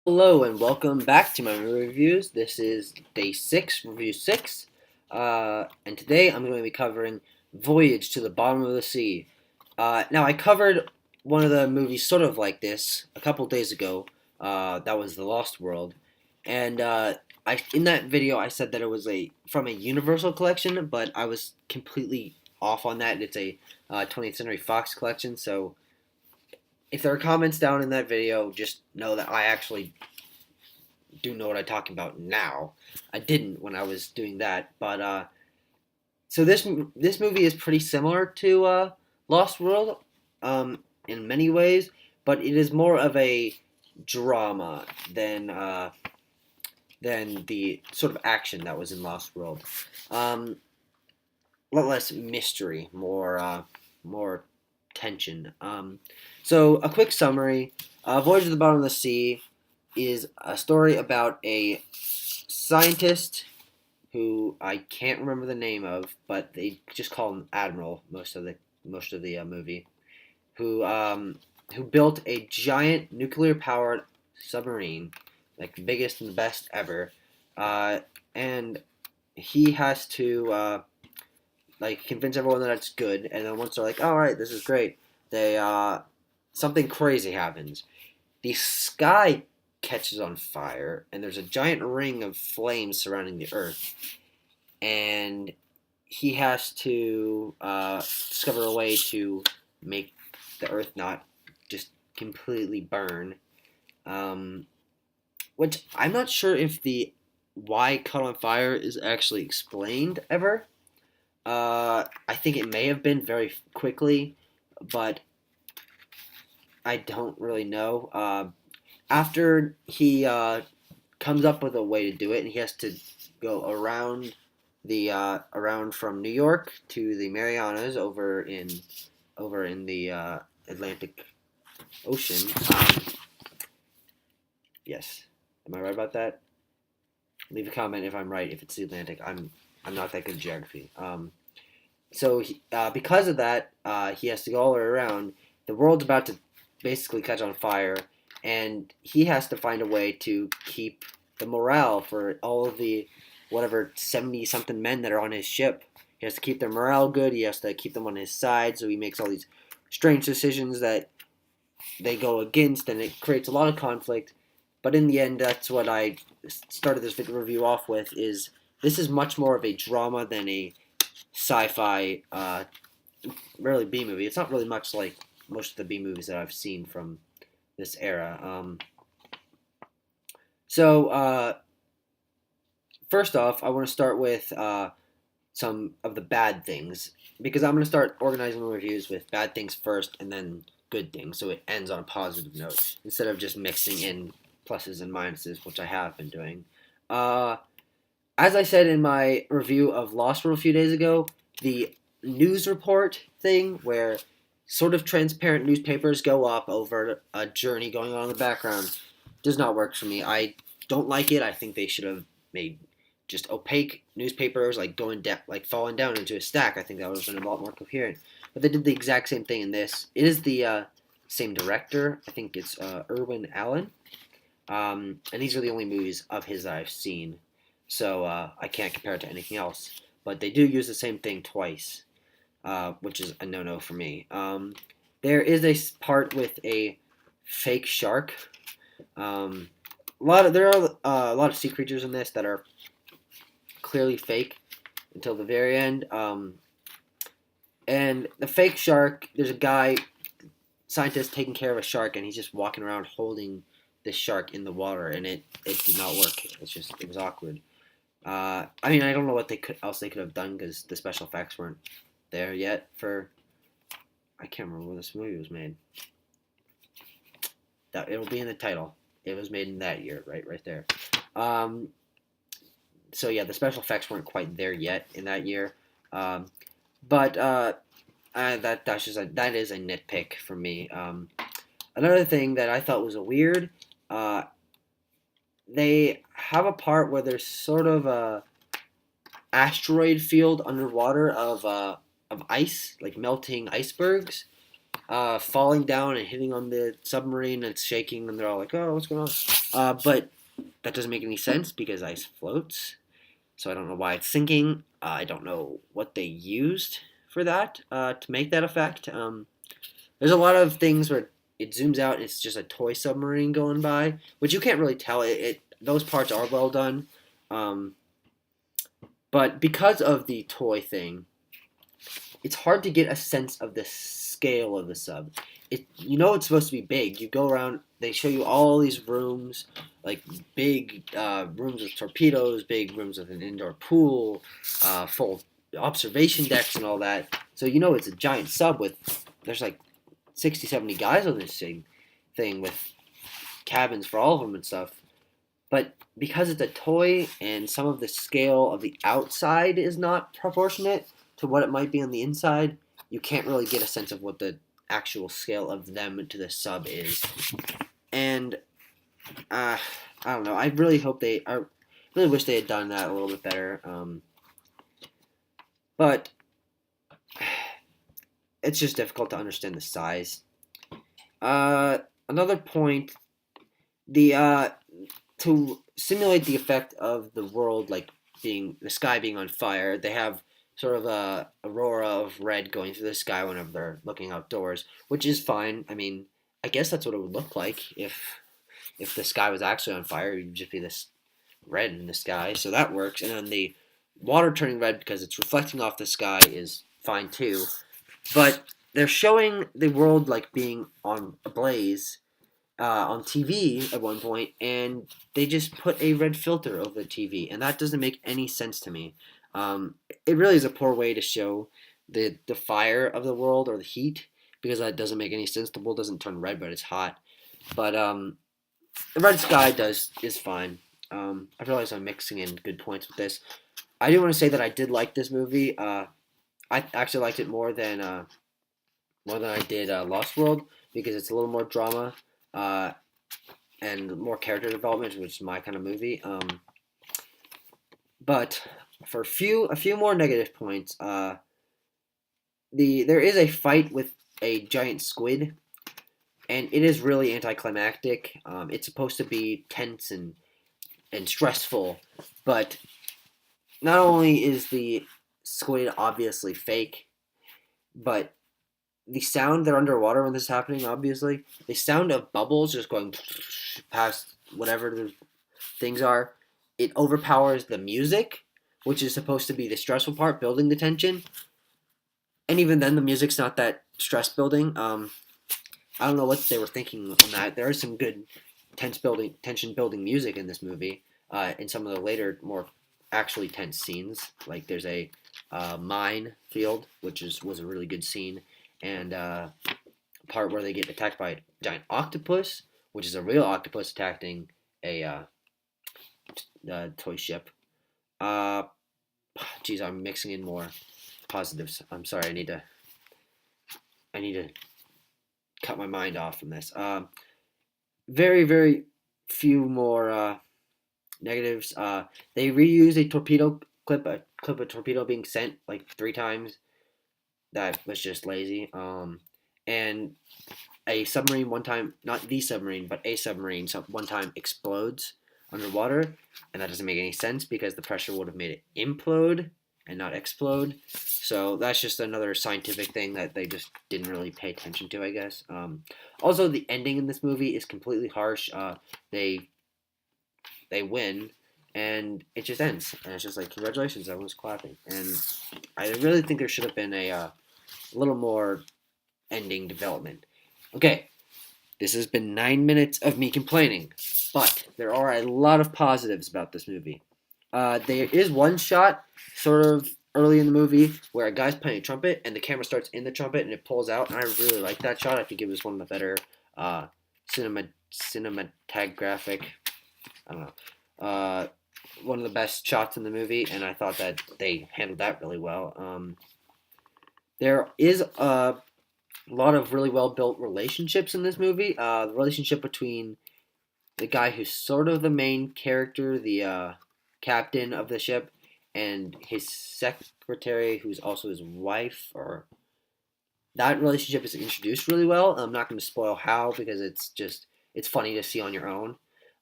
Hello and welcome back to my movie reviews. This is day 6, review 6. And today I'm going to be covering Voyage to the Bottom of the Sea. Now, I covered one of the movies sort of like this a couple days ago. That was The Lost World. And in that video, I said that it was from a Universal collection, but I was completely off on that. It's a 20th Century Fox collection, so if there are comments down in that video, just know that I actually do know what I'm talking about now. I didn't when I was doing that, but so this movie is pretty similar to Lost World, in many ways, but it is more of a drama than the sort of action that was in Lost World. A lot less mystery, more tension. So a quick summary: Voyage to the Bottom of the Sea is a story about a scientist who I can't remember the name of, but they just call him Admiral most of the movie, who built a giant nuclear powered submarine, like the biggest and the best ever, and he has to like convince everyone that it's good, and then once they're like, all right, this is great, they something crazy happens. The sky catches on fire, and there's a giant ring of flames surrounding the Earth, and he has to discover a way to make the Earth not just completely burn. Which I'm not sure if the why it caught on fire is actually explained ever. I think it may have been very quickly, but I don't really know. After he comes up with a way to do it, and he has to go around from New York to the Marianas over in the Atlantic Ocean. Yes, am I right about that? Leave a comment if I'm right. If it's the Atlantic, I'm not that good at geography. Because of that, he has to go all the way around. The world's about to basically catch on fire, and he has to find a way to keep the morale for all of the whatever 70 something men that are on his ship. He has to keep their morale good. He has to keep them on his side. So he makes all these strange decisions that they go against, and it creates a lot of conflict. But in the end, that's what I started this video review off with. Is this is much more of a drama than a sci-fi, really B movie. It's not really much like most of the B movies that I've seen from this era. First off, I want to start with some of the bad things, because I'm going to start organizing my reviews with bad things first and then good things, so it ends on a positive note instead of just mixing in pluses and minuses, which I have been doing. As I said in my review of Lost World a few days ago, the news report thing where sort of transparent newspapers go up over a journey going on in the background does not work for me. I don't like it. I think they should have made just opaque newspapers like like falling down into a stack. I think that would have been a lot more coherent. But they did the exact same thing in this. It is the same director. I think it's Irwin Allen. And these are the only movies of his that I've seen, so I can't compare it to anything else. But they do use the same thing twice, which is a no-no for me. There is a part with a fake shark. There are a lot of sea creatures in this that are clearly fake until the very end. And the fake shark, there's a scientist taking care of a shark, and he's just walking around holding this shark in the water, and it did not work. It was awkward. I mean, I don't know what else they could have done, because the special effects weren't there yet. I can't remember when this movie was made. That it'll be in the title. It was made in that year, right there. So yeah, the special effects weren't quite there yet in that year. But that is a nitpick for me. Another thing that I thought was weird. They have a part where there's sort of a asteroid field underwater of ice, like melting icebergs, falling down and hitting on the submarine, and it's shaking, and they're all like, "Oh, what's going on?" But that doesn't make any sense because ice floats, so I don't know why it's sinking. I don't know what they used for that to make that effect. There's a lot of things where it zooms out and it's just a toy submarine going by, which you can't really tell. Those parts are well done, um, but because of the toy thing, it's hard to get a sense of the scale of the sub. It's supposed to be big. You go around, they show you all these rooms, like big rooms with torpedoes, big rooms with an indoor pool, full observation decks and all that. So it's a giant sub there's like 60, 70 guys on this thing with cabins for all of them and stuff. But because it's a toy and some of the scale of the outside is not proportionate to what it might be on the inside, you can't really get a sense of what the actual scale of them to the sub is. And I don't know. I really really wish they had done that a little bit better. But it's just difficult to understand the size. Another point, the to simulate the effect of the world, like the sky being on fire, they have sort of a aurora of red going through the sky whenever they're looking outdoors, which is fine. I mean, I guess that's what it would look like if the sky was actually on fire. It'd just be this red in the sky, so that works. And then the water turning red because it's reflecting off the sky is fine too. But they're showing the world like being on a blaze on TV at one point, and they just put a red filter over the TV, and that doesn't make any sense to me. It really is a poor way to show the fire of the world or the heat, because that doesn't make any sense. The world doesn't turn red, but it's hot. But the red sky is fine. I realize I'm mixing in good points with this. I do want to say that I did like this movie. I actually liked it more than I did Lost World, because it's a little more drama uh, and more character development, which is my kind of movie. But for a few more negative points, there is a fight with a giant squid, and it is really anticlimactic. It's supposed to be tense and stressful, but not only is the squid obviously fake, but the sound they're underwater when this is happening, obviously, the sound of bubbles just going past whatever the things are, it overpowers the music, which is supposed to be the stressful part, building the tension. And even then, the music's not that stress building. I don't know what they were thinking on that. There is some good tension building music in this movie. In some of the later, more actually tense scenes, like there's a mine field, which was a really good scene, and part where they get attacked by a giant octopus, which is a real octopus attacking a toy ship. Geez, I'm mixing in more positives. I'm sorry. I need to cut my mind off from this. Very, very few more negatives. They reused a torpedo clip of torpedo being sent like 3 times. That was just lazy. And a submarine one time, not the submarine, but a submarine one time explodes underwater, and that doesn't make any sense because the pressure would have made it implode and not explode. So that's just another scientific thing that they just didn't really pay attention to, I guess. Also, the ending in this movie is completely harsh. They win, and it just ends, and it's just like, congratulations, everyone's clapping. And I really think there should have been a little more ending development. Okay, this has been 9 minutes of me complaining, but there are a lot of positives about this movie. There is one shot, sort of early in the movie, where a guy's playing a trumpet, and the camera starts in the trumpet, and it pulls out, and I really like that shot. I think it was one of the better cinematographic, I don't know, one of the best shots in the movie, and I thought that they handled that really well. There is a lot of really well-built relationships in this movie. The relationship between the guy who's sort of the main character, the captain of the ship, and his secretary, who's also his wife, or that relationship is introduced really well. I'm not going to spoil how because it's funny to see on your own.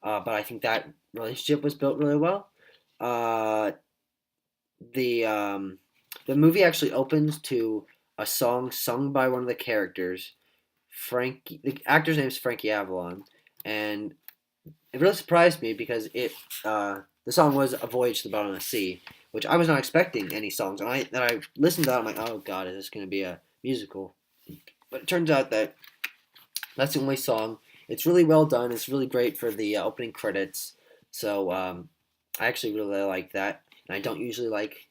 But I think that relationship was built really well. Uh, the um, the movie actually opens to a song sung by one of the characters. Frankie, the actor's name is Frankie Avalon, and it really surprised me because the song was "A Voyage to the Bottom of the Sea," which I was not expecting any songs. And I listened to that, I'm like, oh god, is this going to be a musical? But it turns out that that's the only song. It's really well done. It's really great for the opening credits. So I actually really like that. And I don't usually like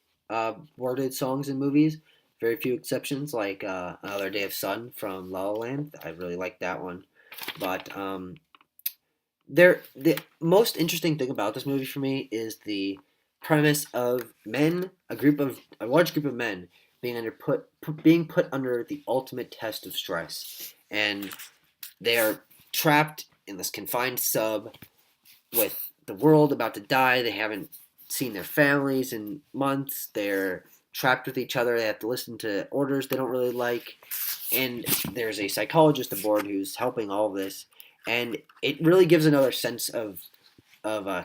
worded songs in movies. Very few exceptions, like Another Day of Sun from La La Land. I really like that one. But the most interesting thing about this movie for me is the premise of men, a large group of men being put under the ultimate test of stress, and they are trapped in this confined sub with the world about to die. They haven't seen their families in months. They're trapped with each other. They have to listen to orders they don't really like. And there's a psychologist aboard who's helping all of this. And it really gives another sense of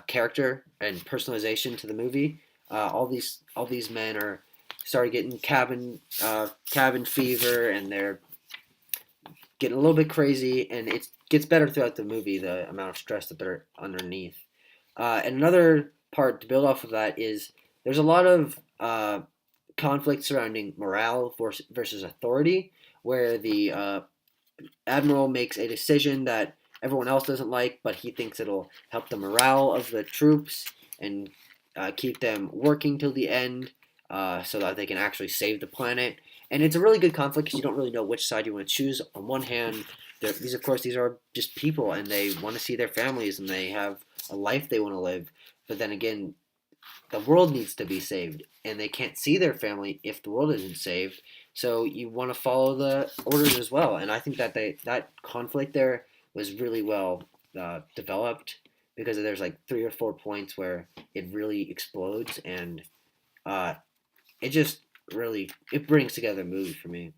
character and personalization to the movie. All these men are started getting cabin fever, and they're getting a little bit crazy, and it gets better throughout the movie, the amount of stress that they're underneath. And another part to build off of that is there's a lot of conflict surrounding morale versus authority, where the admiral makes a decision that everyone else doesn't like, but he thinks it'll help the morale of the troops and keep them working till the end, so that they can actually save the planet. And it's a really good conflict because you don't really know which side you want to choose. On one hand, these are just people, and they want to see their families, and they have a life they want to live. But then again, the world needs to be saved, and they can't see their family if the world isn't saved. So you want to follow the orders as well. And I think that that conflict there was really well developed, because there's like 3 or 4 points where it really explodes, and uh, it just really it brings together a movie for me.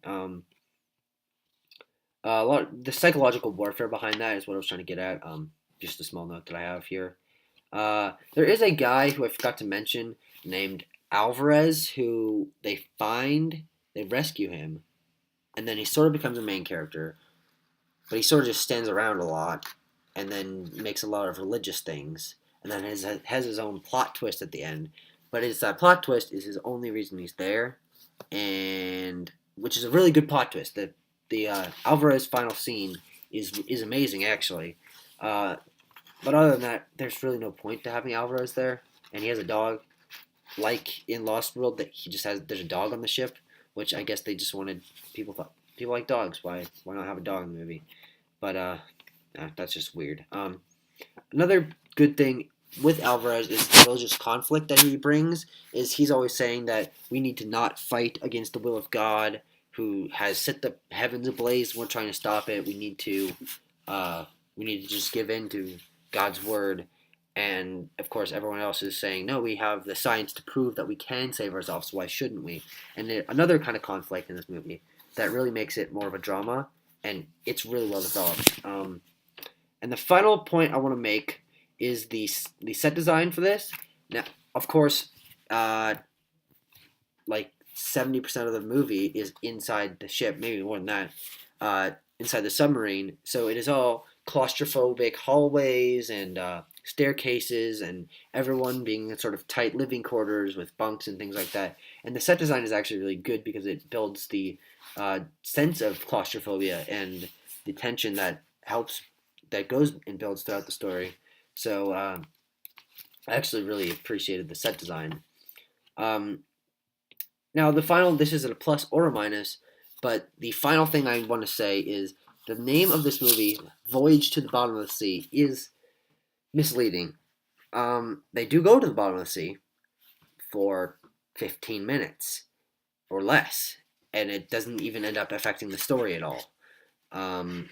A lot the psychological warfare behind that is what I was trying to get at. Just a small note that I have here. There is a guy who I forgot to mention named Alvarez who they rescue him, and then he sort of becomes a main character, but he sort of just stands around a lot, and then makes a lot of religious things, and then has his own plot twist at the end. But it's that plot twist is his only reason he's there, and which is a really good plot twist. The Alvarez final scene is amazing actually. Uh, but other than that, there's really no point to having Alvarez there, and he has a dog. Like in Lost World, that he just has there's a dog on the ship, which I guess they just wanted people like dogs. Why not have a dog in the movie? But that's just weird. Another good thing with Alvarez is the religious conflict that he brings. Is he's always saying that we need to not fight against the will of God, who has set the heavens ablaze. We're trying to stop it. We need to just give in to God's word. And of course, everyone else is saying, no, we have the science to prove that we can save ourselves, so why shouldn't we? And another kind of conflict in this movie that really makes it more of a drama, and it's really well developed. And the final point I want to make is the set design for this. Now, of course, like 70% of the movie is inside the ship, maybe more than that, inside the submarine. So it is all claustrophobic hallways and staircases, and everyone being in sort of tight living quarters with bunks and things like that. And the set design is actually really good because it builds the sense of claustrophobia and the tension that goes and builds throughout the story. So I actually really appreciated the set design. Um, Now, this isn't a plus or a minus, but the final thing I want to say is the name of this movie, Voyage to the Bottom of the Sea, is misleading. They do go to the bottom of the sea for 15 minutes or less, and it doesn't even end up affecting the story at all. Um,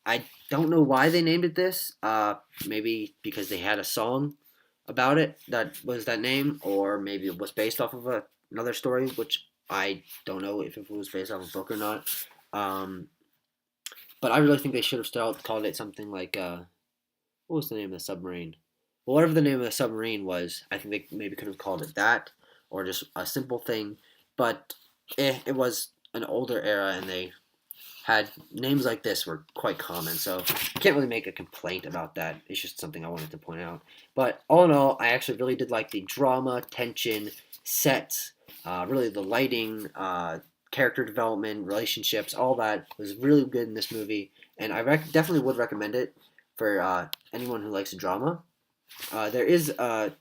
I don't know why they named it this. Maybe because they had a song about it that was that name, or maybe it was based off of another story, which I don't know if it was based off a book or not. Um, but I really think they should have still called it something like what was the name of the submarine? Well, whatever the name of the submarine was, I think they maybe could have called it that, or just a simple thing. But it was an older era, and they had names like this were quite common. So I can't really make a complaint about that. It's just something I wanted to point out. But all in all, I actually really did like the drama, tension, sets, really the lighting, character development, relationships, all that was really good in this movie, and I definitely would recommend it for anyone who likes drama. There is a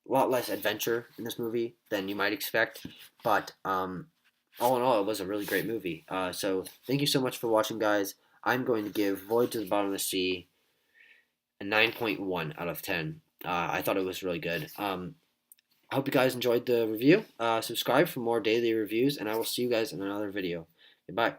lot less adventure in this movie than you might expect, but all in all, it was a really great movie. So thank you so much for watching, guys. I'm going to give Voyage to the Bottom of the Sea a 9.1 out of 10. I thought it was really good. I hope you guys enjoyed the review. Subscribe for more daily reviews, and I will see you guys in another video. Goodbye.